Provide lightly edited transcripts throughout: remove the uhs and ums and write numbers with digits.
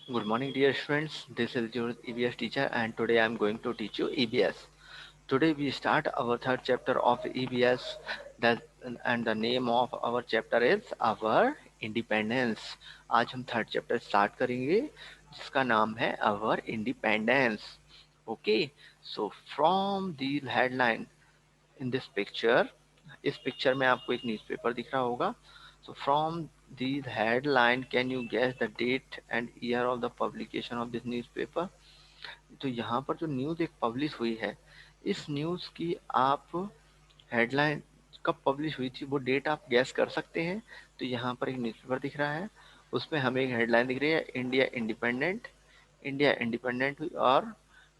Good morning, dear students. This is your EBS teacher, and today I am going to teach you EBS. Today we start our third chapter of EBS. That and the name of our chapter is Our Independence. आज हम third chapter start करेंगे जिसका नाम है Our Independence. Okay, so from the headline in this picture, इस picture में आपको एक न्यूज़पेपर दिख रहा होगा. So from this headline, can you guess the date and year of the publication of this newspaper? तो यहाँ पर जो न्यूज़ एक पब्लिश हुई है, इस न्यूज़ की आप हेडलाइन कब पब्लिश हुई थी वो डेट आप गैस कर सकते हैं. तो यहाँ पर एक न्यूज़पेपर दिख रहा है, उसमें हमें एक हेडलाइन दिख रही है इंडिया इंडिपेंडेंट और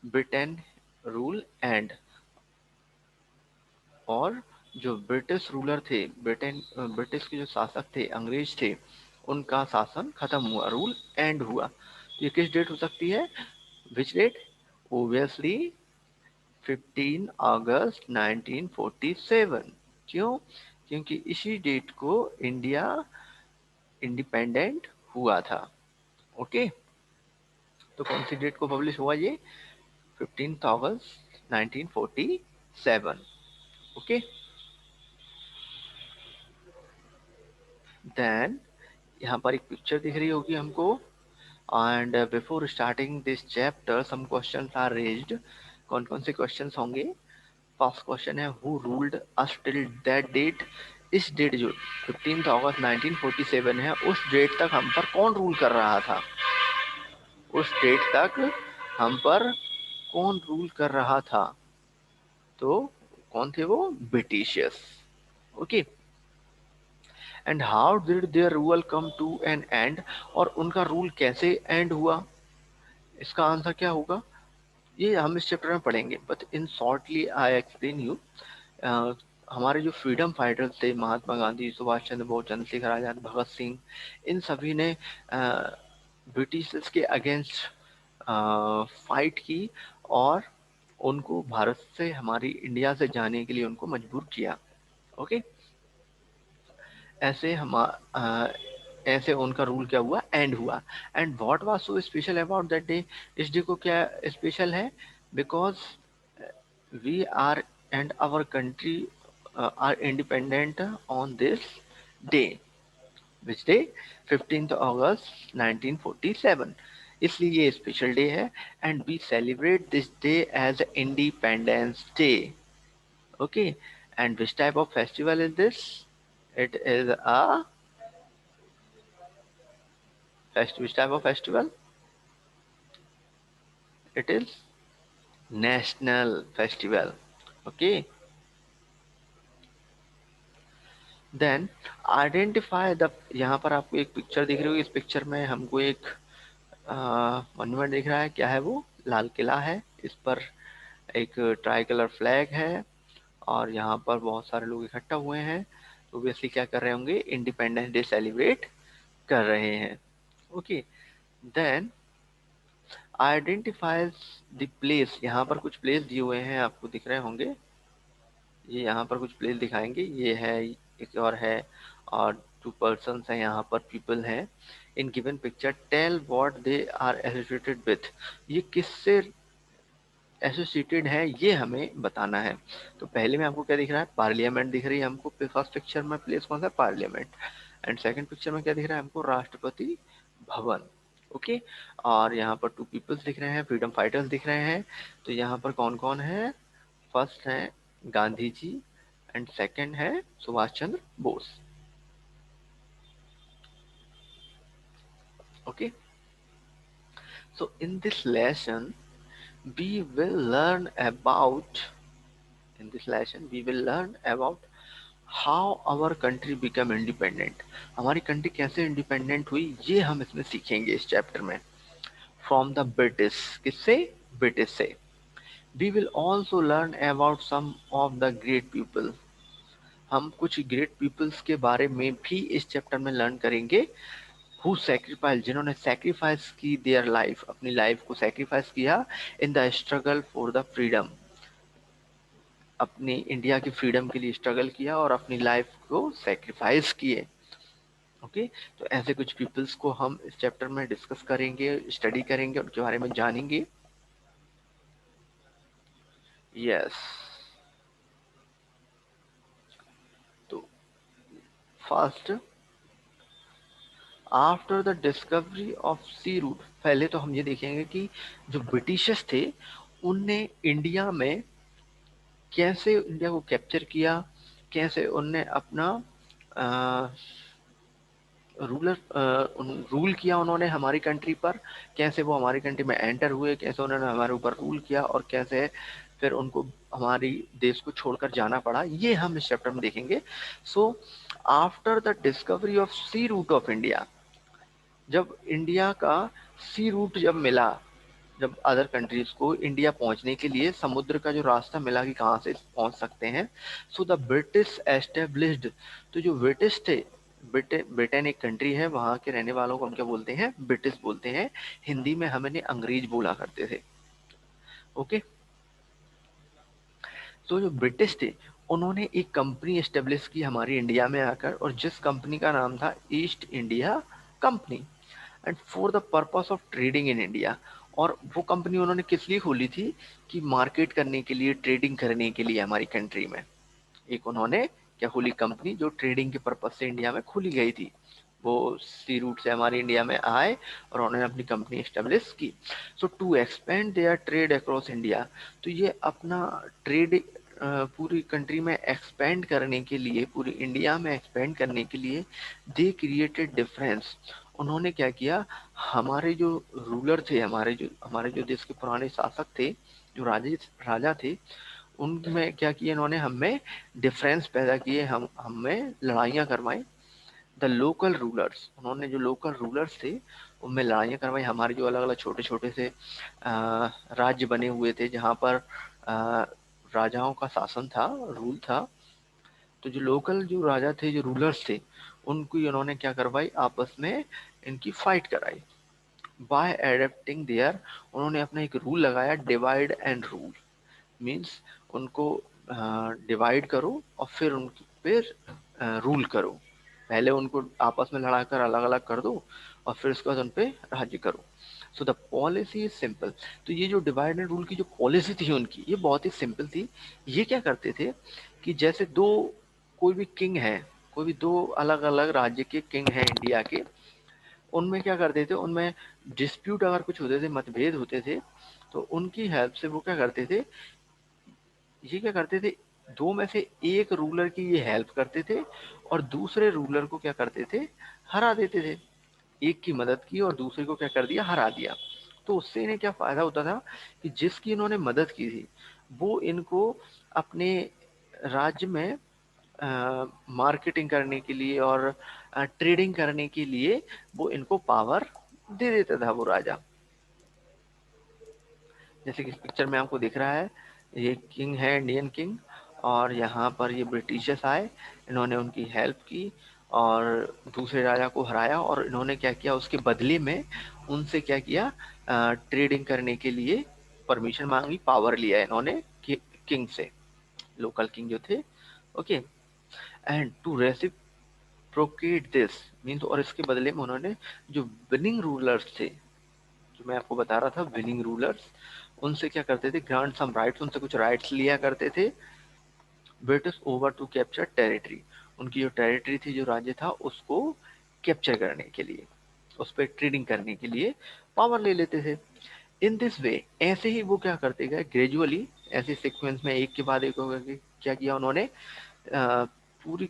ब्रिटेन रूल एंड. और जो ब्रिटिश रूलर थे, ब्रिटिश के जो शासक थे, अंग्रेज थे, उनका शासन खत्म हुआ, रूल एंड हुआ. तो ये किस डेट हो सकती है? Which date? ओबियसली 15 अगस्त 1947. क्यों? क्योंकि इसी डेट को इंडिया इंडिपेंडेंट हुआ था. ओके, तो कौन सी डेट को पब्लिश हुआ ये? 15 अगस्त 1947. ओके, देन यहाँ पर एक पिक्चर दिख रही होगी हमको. And before starting this chapter some questions are raised. कौन कौन से क्वेश्चंस होंगे? फर्स्ट क्वेश्चन है who ruled us till that date. इस डेट जो 15 अगस्त 1947 है, उस डेट तक हम पर कौन रूल कर रहा था? उस डेट तक हम पर कौन रूल कर रहा था? तो कौन थे वो? Britishers. Okay, and how did their rule come to an end. और उनका रूल कैसे एंड हुआ? इसका आंसर क्या होगा? ये हम इस चैप्टर में पढ़ेंगे, but in shortly I explain you. हमारे जो फ्रीडम फाइटर्स थे, महात्मा गांधी, सुभाष चंद्र बोस, चंद्रशेखर आजाद, भगत सिंह, इन सभी ने ब्रिटिशर्स के अगेंस्ट फाइट की और उनको भारत से, हमारी इंडिया से जाने के लिए उनको मजबूर किया. ओके, ऐसे हम ऐसे उनका रूल क्या हुआ? एंड हुआ. And what was so special about that day. इस डे को क्या स्पेशल है? Because we are and our country are independent on this day. Which day? 15 अगस्त 1947. इसलिए ये स्पेशल डे है. And we celebrate this day as independence day. Okay, and which type of festival is this? It is a which type of festival? It is national festival. Okay. Then identify the. यहाँ पर आपको एक picture दिख रही होगी. इस picture में हमको एक मॉन्यूमेंट दिख रहा है. क्या है वो? लाल किला है. इस पर एक ट्राई कलर फ्लैग है और यहाँ पर बहुत सारे लोग इकट्ठा हुए हैं. तो ऑब्वियसली क्या कर रहे होंगे? इंडिपेंडेंस डे सेलिब्रेट कर रहे हैं. Okay, then identifies the place. यहाँ पर कुछ प्लेस दिए हुए हैं, आपको दिख रहे होंगे. ये यहाँ पर कुछ प्लेस दिखाएंगे. ये है, एक और है, और टू पर्सन्स हैं यहाँ पर, पीपल हैं. In given picture tell what they are associated with. ये किससे एसोसिएटेड है ये हमें बताना है. तो पहले में आपको क्या दिख रहा है? पार्लियामेंट दिख रही है हमको. फर्स्ट पिक्चर में प्लेस कौन सा? पार्लियामेंट. एंड सेकंड पिक्चर में क्या दिख रहा है हमको? राष्ट्रपति भवन. ओके, और यहाँ पर टू पीपल्स दिख रहे हैं, फ्रीडम फाइटर्स दिख रहे हैं. तो यहाँ पर कौन कौन है? फर्स्ट है गांधी जी एंड सेकंड है Subhash Chandra Bose. Okay, so in this lesson we will learn about in this lesson we will learn about how our country become independent. हमारी कंट्री कैसे इंडिपेंडेंट हुई ये हम इसमें सीखेंगे इस चैप्टर में. From the British. किससे? ब्रिटिश से. We will also learn about some of the great people. हम कुछ ग्रेट पीपल्स के बारे में भी इस चैप्टर में लर्न करेंगे. हु सैक्रिफाइस, जिन्होंने सैक्रिफाइस की देयर लाइफ, अपनी लाइफ को सैक्रिफाइस किया in the struggle for the freedom. अपनी इंडिया की फ्रीडम के लिए स्ट्रगल किया और अपनी लाइफ को सैक्रिफाइस किए. ओके, तो ऐसे कुछ पीपल्स को हम इस चैप्टर में डिस्कस करेंगे, स्टडी करेंगे, उनके बारे में जानेंगे। यस, तो first, after the discovery of sea route, पहले तो हम ये देखेंगे कि जो ब्रिटिशर्स थे उनने इंडिया में कैसे इंडिया को कैप्चर किया, कैसे उनने अपना रूलर रूल किया उन्होंने हमारी कंट्री पर, कैसे वो हमारी कंट्री में एंटर हुए, कैसे उन्होंने हमारे ऊपर रूल किया और कैसे फिर उनको हमारी देश को छोड़कर जाना पड़ा, ये हम इस चैप्टर में देखेंगे। So after the discovery of sea route of India, जब इंडिया का सी रूट जब मिला, जब अदर कंट्रीज को इंडिया पहुंचने के लिए समुद्र का जो रास्ता मिला कि कहाँ से पहुंच सकते हैं, सो द ब्रिटिश एस्टेब्लिश्ड, तो जो ब्रिटिश थे, ब्रिटेन एक कंट्री है, वहाँ के रहने वालों को हम क्या बोलते हैं, ब्रिटिश बोलते हैं, हिंदी में हम इन्हें अंग्रेज बोला करते थे। ओके, तो जो ब्रिटिश थे उन्होंने एक कंपनी एस्टेब्लिश की हमारी इंडिया में आकर, और जिस कंपनी का नाम था east India company, and for the purpose of trading in India. और वो कंपनी उन्होंने किस लिए खोली थी, कि मार्केट करने के लिए, ट्रेडिंग करने के लिए हमारी कंट्री में। एक उन्होंने क्या खोली कंपनी, जो ट्रेडिंग के पर्पज से इंडिया में खोली गई थी, वो सी रूट से हमारी इंडिया में आए और उन्होंने अपनी कंपनी एस्टेब्लिश की। So to expand their trade across India, तो ये अपना ट्रेड पूरी कंट्री में एक्सपेंड करने के लिए, पूरी इंडिया में एक्सपेंड करने के लिए, दे क्रिएटेड डिफरेंस, उन्होंने क्या किया, हमारे जो रूलर थे, हमारे जो देश के पुराने शासक थे, जो राजा थे, उनमें क्या किया इन्होंने, हमें डिफरेंस पैदा किए, हम हमें लड़ाइयाँ करवाई। द लोकल रूलर्स, उन्होंने जो लोकल रूलर्स थे उनमें लड़ाइयाँ करवाई। हमारे जो अलग अलग छोटे छोटे से राज्य बने हुए थे जहाँ पर राजाओं का शासन था, रूल था, तो जो लोकल जो राजा थे, जो रूलर्स थे, उनको उन्होंने क्या करवाई, आपस में इनकी फाइट कराई। बाय एडेप्टिंग देयर, उन्होंने अपना एक रूल लगाया, डिवाइड एंड रूल, मीन्स उनको डिवाइड करो और फिर उन पर रूल करो। पहले उनको आपस में लड़ाकर अलग अलग कर दो और फिर उसके बाद उन पर राज्य करो। So the policy is simple, तो ये जो डिवाइड एंड रूल की जो पॉलिसी थी उनकी, ये बहुत ही सिंपल थी। ये क्या करते थे कि जैसे दो, कोई भी किंग है, कोई भी दो अलग अलग राज्य के किंग हैं इंडिया के, उनमें क्या करते थे, उनमें डिस्प्यूट अगर कुछ होते थे, मतभेद होते थे, तो उनकी हेल्प से वो क्या करते थे, ये क्या करते थे, दो में से एक रूलर की ये हेल्प करते थे और दूसरे रूलर को क्या करते थे, हरा देते थे। एक की मदद की और दूसरे को क्या कर दिया, हरा दिया। तो उससे इन्हें क्या फायदा होता था कि जिसकी इन्होंने मदद की थी वो इनको अपने राज्य में मार्केटिंग करने के लिए और ट्रेडिंग करने के लिए वो इनको पावर दे देता था वो राजा। जैसे कि इस पिक्चर में आपको दिख रहा है, ये किंग है, इंडियन किंग, और यहाँ पर ये ब्रिटिशर्स आए, इन्होंने उनकी हेल्प की और दूसरे राजा को हराया, और इन्होंने क्या किया, उसके बदले में उनसे क्या किया, ट्रेडिंग करने के लिए परमिशन मांगी, पावर लिया इन्होंने किंग से, लोकल किंग जो थे। Okay, and to reciprocate this means, और इसके बदले में उन्होंने जो विनिंग रूलर्स थे, जो मैं आपको बता रहा था विनिंग रूलर्स, उनसे क्या करते थे, ग्रांट सम राइट्स, उनसे कुछ राइट्स लिया करते थे, British over to capture territory, उनकी जो टेरिटरी थी, जो राज्य था, उसको कैप्चर करने के लिए, उस पर ट्रेडिंग करने के लिए पावर ले लेते थे। इन दिस वे, ऐसे ही वो क्या करते गए ग्रेजुअली, ऐसे सीक्वेंस में एक के बाद एक होकर के क्या किया उन्होंने, पूरी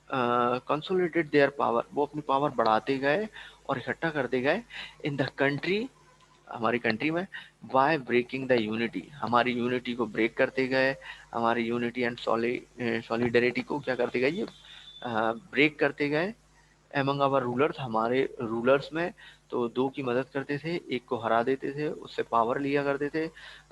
कंसोलिडेट देयर पावर, वो अपनी पावर बढ़ाते गए और इकट्ठा करते गए इन द कंट्री, हमारी कंट्री में, बाय ब्रेकिंग द यूनिटी, हमारी यूनिटी को ब्रेक करते गए, हमारी यूनिटी एंड सॉलिडरिटी को क्या करते गए, ये ब्रेक करते गए एमंग आवर रूलर्स, हमारे रूलर्स में। तो दो की मदद करते थे, एक को हरा देते थे, उससे पावर लिया करते थे,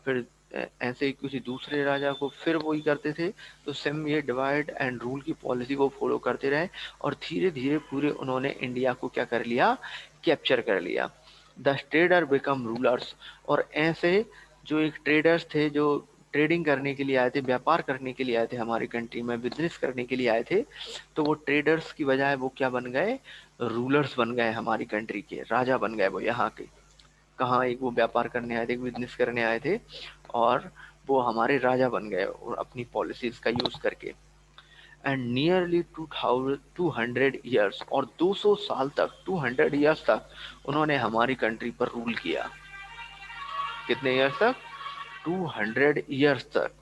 फिर ऐसे ही किसी दूसरे राजा को फिर वही करते थे। तो सेम ये डिवाइड एंड रूल की पॉलिसी को फॉलो करते रहे और धीरे धीरे पूरे उन्होंने इंडिया को क्या कर लिया, कैप्चर कर लिया। द ट्रेडर बिकम रूलर्स, और ऐसे जो एक ट्रेडर्स थे, जो ट्रेडिंग करने के लिए आए थे, व्यापार करने के लिए आए थे, हमारी कंट्री में बिजनेस करने के लिए आए थे, तो वो ट्रेडर्स की बजाय वो क्या बन गए, रूलर्स बन गए हमारी कंट्री के, राजा बन गए वो यहाँ के। कहाँ, एक वो व्यापार करने आए थे, बिजनेस करने आए थे, और वो हमारे राजा बन गए और अपनी पॉलिसीज का यूज करके। एंड नियरली 200 ईयर्स, और 200 साल तक, 200 ईयर्स तक उन्होंने हमारी कंट्री पर रूल किया। कितने ईयर्स तक? 200 ईयर्स तक।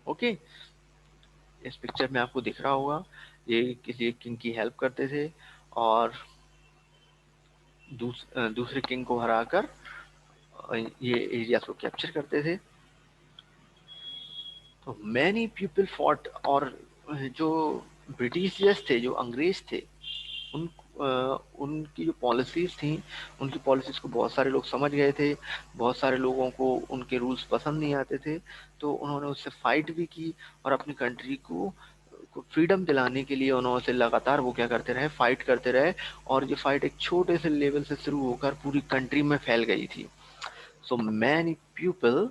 ओके, इस पिक्चर में आपको दिख रहा होगा, ये किसी किंग की हेल्प करते थे और दूसरे किंग को हराकर ये एरिया को कैप्चर करते थे। तो मैनी पीपल फॉट, और जो ब्रिटिशियर्स थे, जो अंग्रेज थे, उन उनकी जो पॉलिसीज थी, उनकी पॉलिसीज को बहुत सारे लोग समझ गए थे। बहुत सारे लोगों को उनके रूल्स पसंद नहीं आते थे, तो उन्होंने उससे फाइट भी की, और अपनी कंट्री को फ्रीडम दिलाने के लिए उन्होंने से लगातार वो क्या करते रहे, फाइट करते रहे। और ये फाइट एक छोटे से लेवल से शुरू होकर पूरी कंट्री में फैल गई थी। So many people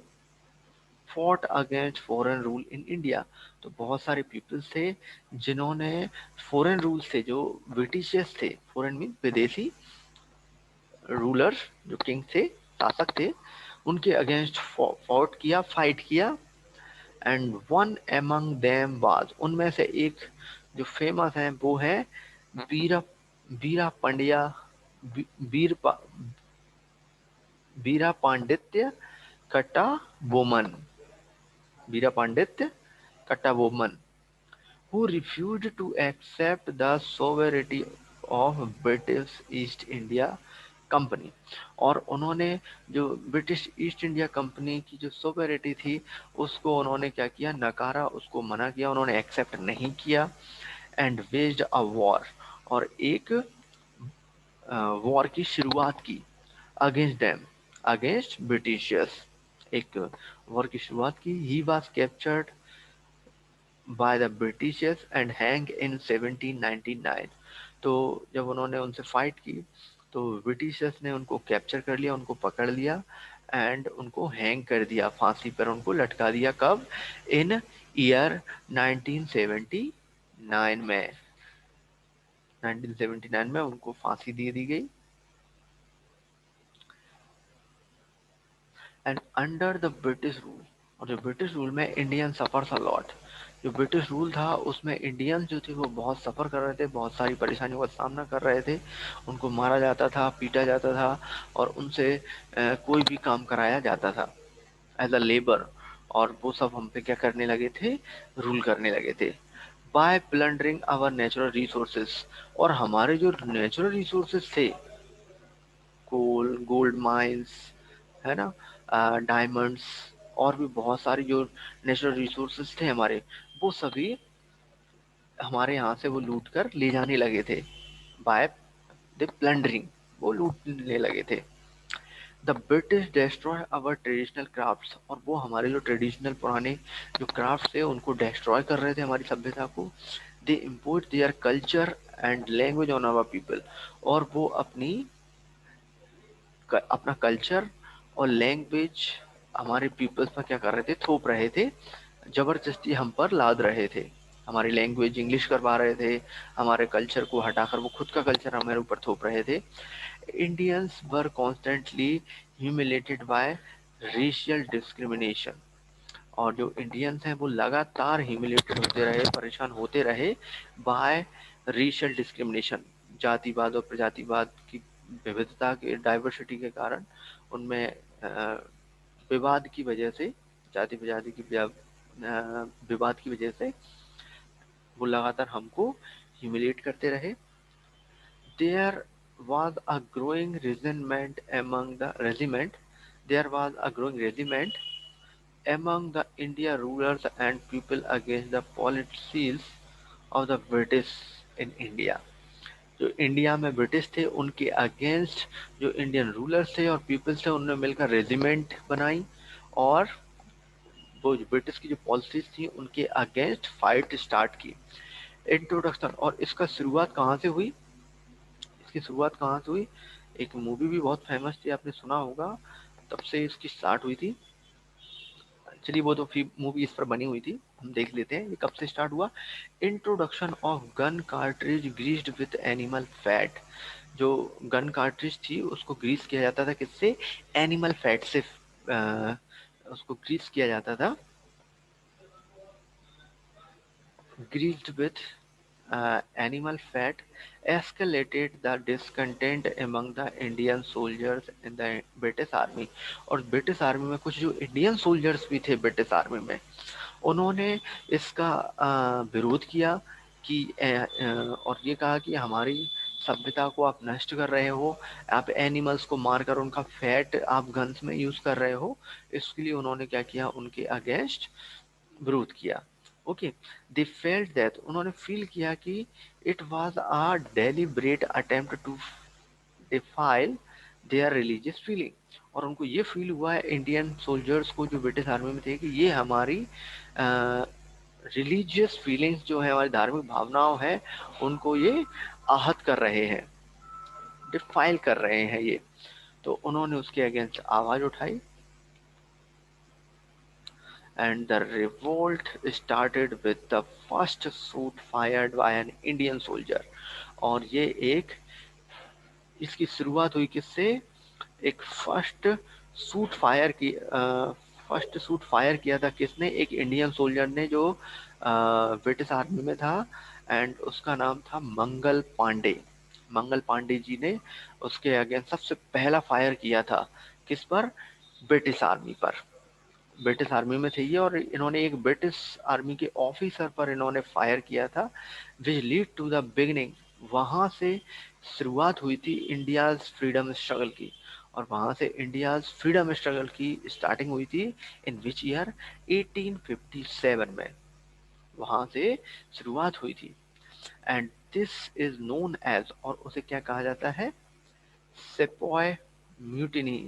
fought against foreign rule in India. तो बहुत सारे पीपल्स थे जिन्होंने फॉरेन रूल्स थे, जो ब्रिटिशर्स थे, फॉरेन मीन विदेशी रूलर्स, जो किंग थे, शासक थे, उनके अगेंस्ट फॉट किया, फाइट किया। And one among them was, उनमें से एक जो फेमस है वो है वीरा वीरा पांड्या वी- वीर पा, वीरा पांडित्य कट्टा बोमन, वीरा पांडित्य कट्टा Boman, who refused to accept the sovereignty of British East India Company। और उन्होंने जो ब्रिटिश ईस्ट इंडिया कंपनी की जो सोवेरिटी थी, उसको उन्होंने क्या किया, नकारा, उसको मना किया, उन्होंने एक्सेप्ट नहीं किया। एंड वेज्ड अ वॉर, और एक वॉर की शुरुआत की अगेंस्ट देम, अगेंस्ट ब्रिटिशर्स, एक वॉर की शुरुआत की। He was captured by the Britishers and hang in 1799। तो जब उन्होंने उनसे फाइट की, तो ब्रिटिशर्स ने उनको कैप्चर कर लिया, उनको पकड़ लिया, एंड उनको हैंग कर दिया, फांसी पर उनको लटका दिया। कब? इन ईयर 1979 में, 1979 में उनको फांसी दे दी गई। And under the British rule, और जो ब्रिटिश रूल में इंडियन सफर्स अ लॉट, जो ब्रिटिश रूल था उसमें इंडियन जो थे वो बहुत सफ़र कर रहे थे, बहुत सारी परेशानियों का सामना कर रहे थे। उनको मारा जाता था, पीटा जाता था, और उनसे कोई भी काम कराया जाता था एज अ लेबर। और वो सब हम पे क्या करने लगे थे, रूल करने लगे थे, by plundering our natural resources. और हमारे जो नेचुरल रिसोर्सेस थे, कोल, गोल्ड माइंस, है ना, डायमंड्स, और भी बहुत सारी जो नेचुरल रिसोर्सेज थे हमारे, वो सभी हमारे यहाँ से वो लूट कर ले जाने लगे थे, बाय द प्लंडरिंग, वो लूटने लगे थे। The British destroy our traditional crafts, और वो हमारे जो ट्रेडिशनल पुराने जो क्राफ्ट्स थे उनको डिस्ट्रॉय कर रहे थे, हमारी सभ्यता को। They import their culture and language on our people, और वो अपना कल्चर और लैंग्वेज हमारे पीपल्स पर क्या कर रहे थे, थोप रहे थे, जबरदस्ती हम पर लाद रहे थे। हमारी लैंग्वेज इंग्लिश करवा रहे थे, हमारे कल्चर को हटाकर वो खुद का कल्चर हमारे ऊपर थोप रहे थे। Indians were constantly humiliated by racial discrimination, और जो इंडियंस हैं वो लगातार ह्यूमिलेटेड होते रहे, परेशान होते रहे, बाय रेशियल डिस्क्रिमिनेशन, जातिवाद और प्रजातिवाद की विविधता के, डाइवर्सिटी के कारण, उनमें विवाद की वजह से, जाति प्रजाति की विवाद की वजह से वो लगातार हमको ह्यूमिलेट करते रहे। There was a growing resentment among the regiment there was a growing resentment among the India rulers and people against the policies of the British in India। जो इंडिया में ब्रिटिश थे उनके अगेंस्ट जो Indian rulers थे और peoples थे, उन्होंने मिलकर रेजिमेंट बनाई, और वो जो ब्रिटिश की जो पॉलिसीज थी उनके अगेंस्ट फाइट स्टार्ट की। इंट्रोडक्शन, और इसका शुरुआत कहाँ से हुई, इसकी शुरुआत कहाँ से हुई, एक मूवी भी बहुत फेमस थी, आपने सुना होगा, तब से इसकी स्टार्ट हुई थी। चलिए वो तो मूवी इस पर बनी हुई थी, हम देख लेते हैं ये कब से स्टार्ट हुआ। Introduction of gun cartridge greased with animal fat. जो गन कार्ट्रिज थी उसको ग्रीस किया जाता था किससे? एनिमल फैट से। उसको ग्रीस किया जाता था, greased with animal fat, escalated the discontent among the Indian soldiers in the British Army। और ब्रिटिश आर्मी में कुछ जो इंडियन सोल्जर्स भी थे ब्रिटिश आर्मी में, उन्होंने इसका विरोध किया कि और ये कहा कि हमारी सभ्यता को आप नष्ट कर रहे हो, आप एनिमल्स को मारकर उनका फैट आप गन्स में यूज कर रहे हो। इसके लिए उन्होंने क्या किया, उनके अगेंस्ट विरोध किया। ओके, दे फेल्ट दैट, उन्होंने फील किया कि it was a deliberate attempt to defile their religious feeling. और उनको ये फील हुआ है इंडियन सोल्जर्स को जो ब्रिटिश आर्मी में थे कि ये हमारी रिलीजियस फीलिंग्स जो है, हमारी धार्मिक भावनाओं है, उनको ये आहत कर रहे हैं, डिफाइल कर रहे हैं ये। तो उन्होंने उसके अगेंस्ट आवाज उठाई and the revolt started with the first shoot fired by an Indian soldier। और ये एक, इसकी शुरुआत हुई किससे? एक फर्स्ट शूट फायर किया था किसने? एक इंडियन सोल्जर ने जो ब्रिटिश आर्मी में था, एंड उसका नाम था मंगल पांडे। मंगल पांडे जी ने उसके अगेंस्ट सबसे पहला फायर किया था, किस पर? ब्रिटिश आर्मी पर। ब्रिटिश आर्मी में थे ये, और इन्होंने एक ब्रिटिश आर्मी के ऑफिसर पर इन्होंने फायर किया था, which lead to the beginning. वहां से शुरुआत हुई थी इंडियाज फ्रीडम स्ट्रगल की। और वहां से इंडियाज फ्रीडम स्ट्रगल की स्टार्टिंग हुई थी इन विच ईयर? 1857 में, वहां से शुरुआत हुई थी। And this is known as, और उसे क्या कहा जाता है? Sepoy mutiny.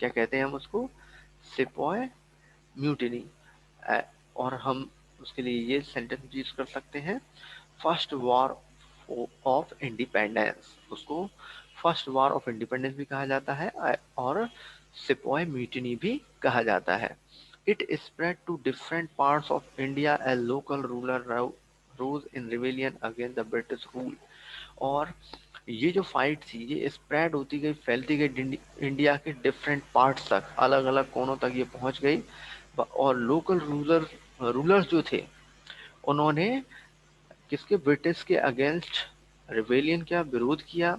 क्या कहते हैं हम उसको? Sepoy mutiny. और हम उसके लिए ये सेंटेंस यूज कर सकते हैं, फर्स्ट वॉर ऑफ इंडिपेंडेंस। उसको फर्स्ट वॉर ऑफ इंडिपेंडेंस भी कहा जाता है, और सिपॉय म्यूटिनी भी कहा जाता है। It spread to different parts of India as local ruler rose in rebellion against the British rule. और ये जो फाइट थी ये स्प्रेड होती गई, फैलती गई इंडिया के डिफरेंट पार्ट्स तक, अलग अलग कोनों तक ये पहुंच गई। और लोकल रूलर्स जो थे, उन्होंने किसके? ब्रिटिश के अगेंस्ट रिवेलियन किया, विरोध किया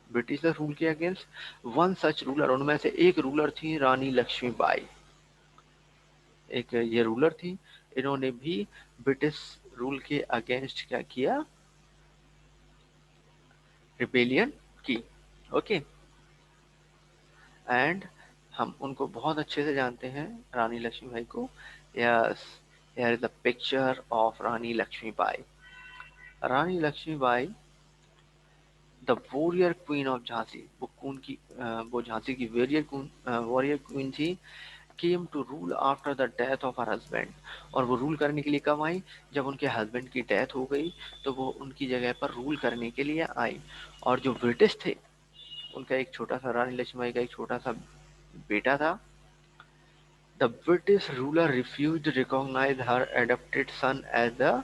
ब्रिटिश रूल के अगेंस्ट। वन सच रूलर, उनमें से एक रूलर थी रानी लक्ष्मीबाई। एक ये रूलर थी, इन्होंने भी ब्रिटिश रूल के अगेंस्ट क्या किया? रिबेलियन की। ओके, एंड हम उनको बहुत अच्छे से जानते हैं, रानी लक्ष्मीबाई को। Yes, here is the picture of Rani Lakshmibai. Rani Lakshmibai the warrior queen of Jhansi, वो कौन की वो झांसी की वॉरियर क्वीन थी। Came to rule after the death of her husband, और वो रूल करने के लिए कब आई? जब उनके हस्बैंड की डेथ हो गई, तो वो उनकी जगह पर रूल करने के लिए आई। और जो ब्रिटिश थे, उनका एक छोटा सा, रानी लक्ष्मीबाई का एक छोटा सा बेटा था। The British ruler refused recognize her adopted son as the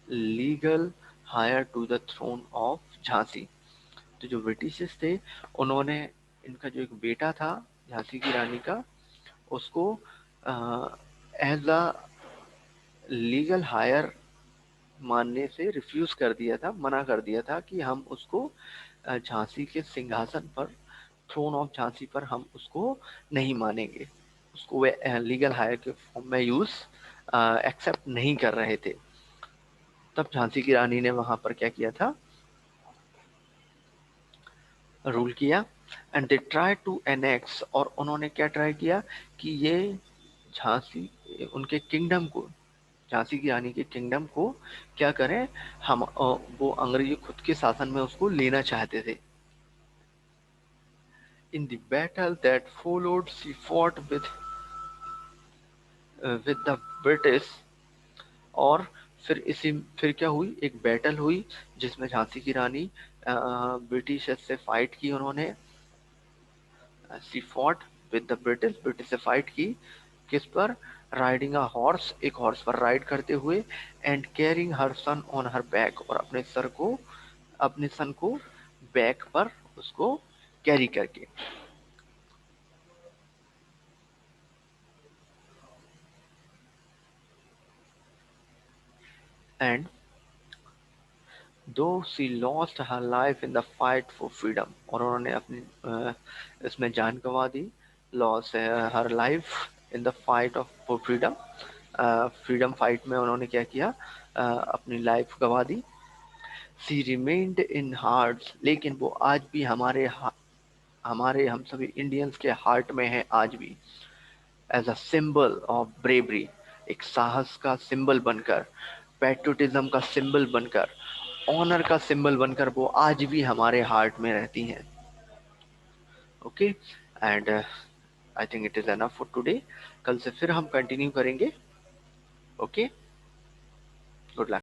legal heir to the throne of Jhansi. तो जो ब्रिटिशर्स थे, उन्होंने इनका जो एक बेटा था झांसी की रानी का, उसको एज अ लीगल हायर मानने से रिफ्यूज कर दिया था, मना कर दिया था कि हम उसको झांसी के सिंहासन पर, थ्रोन ऑफ झांसी पर हम उसको नहीं मानेंगे। उसको वे लीगल हायर के फॉर्म में यूज एक्सेप्ट नहीं कर रहे थे। तब झांसी की रानी ने वहां पर क्या किया था? रूल किया। And they try to annex, और उन्होंने क्या ट्राई किया कि ये झांसी, उनके किंगडम को, झांसी की रानी के किंगडम को क्या करें, हम वो अंग्रेजी खुद के शासन में उसको लेना चाहते थे। In the battle that followed she fought with the British. और फिर क्या हुई? एक बैटल हुई जिसमें झांसी की रानी ब्रिटिश से फाइट की। उन्होंने she fought with the British, British से फाइट की। किस पर? राइडिंग अ हॉर्स, एक हॉर्स पर राइड करते हुए, and carrying her son on her back, और अपने सन को बैक पर उसको कैरी करके। एंड दो she lost her life in the fight for freedom, और उन्होंने अपनी इसमें जान गंवा दी। Loss her life in the fight of for freedom, freedom fight में उन्होंने क्या किया? अपनी लाइफ गंवा दी। सी रिमेन्ड इन हार्ट्स, लेकिन वो आज भी हमारे हम सभी इंडियंस के हार्ट में है आज भी। As a symbol of bravery, एक साहस का सिंबल बनकर, पैट्रियोटिज्म का सिंबल बनकर, ऑनर का सिंबल बनकर वो आज भी हमारे हार्ट में रहती हैं। Okay, and I think it is enough for today. कल से फिर हम कंटिन्यू करेंगे। Okay, good luck.